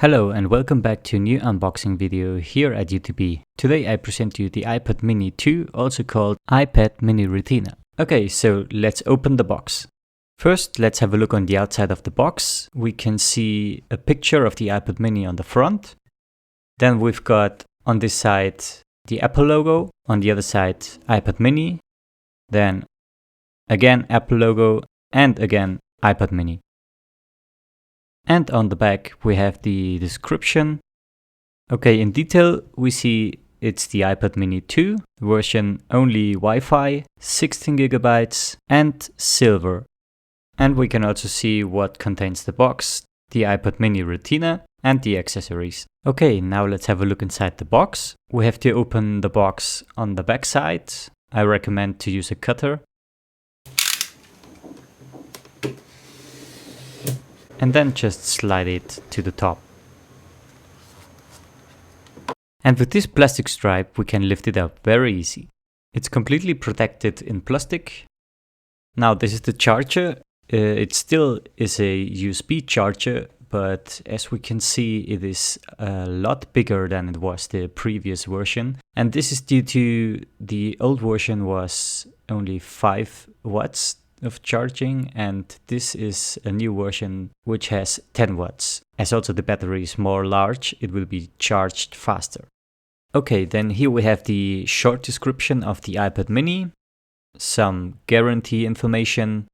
Hello and welcome back to a new unboxing video here at YouTube. Today I present you the iPad mini 2, also called iPad mini Retina. Okay, so let's open the box. First, let's have a look on the outside of the box. We can see a picture of the iPad mini on the front. Then we've got on this side the Apple logo, on the other side iPad mini, then again Apple logo and again iPad mini. And on the back we have the description. Okay, in detail we see it's the iPad mini 2, version only Wi-Fi, 16 GB and silver. And we can also see what contains the box, the iPad mini Retina and the accessories. Okay, now let's have a look inside the box. We have to open the box on the back side. I recommend to use a cutter. And then just slide it to the top. And with this plastic stripe we can lift it up very easy. It's completely protected in plastic. Now this is the charger. It still is a USB charger, but as we can see it is a lot bigger than it was the previous version. And this is due to the old version was only 5 watts of charging, and this is a new version which has 10 watts. As also the battery is more large, it will be charged faster. Okay, then here we have the short description of the iPad mini, some guarantee information,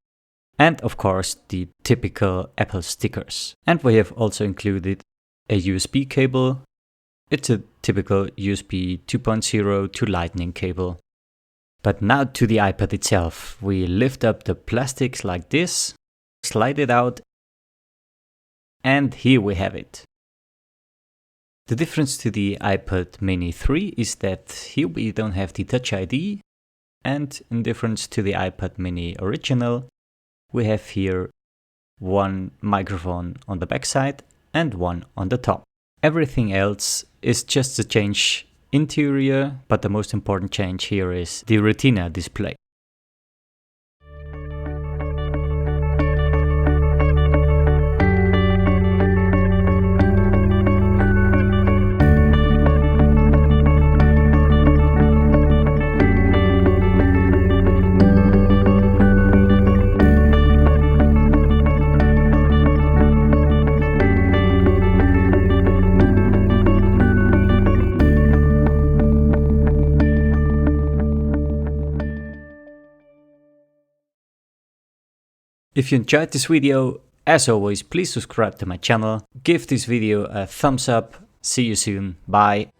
and of course the typical Apple stickers. And we have also included a USB cable. It's a typical USB 2.0 to Lightning cable. But now to the iPad itself. We lift up the plastics like this, slide it out, and here we have it. The difference to the iPad mini 3 is that here we don't have the Touch ID, and in difference to the iPad mini original, we have here one microphone on the back side and one on the top. Everything else is just a change interior, but the most important change here is the Retina display. If you enjoyed this video, as always, please subscribe to my channel, give this video a thumbs up. See you soon, bye.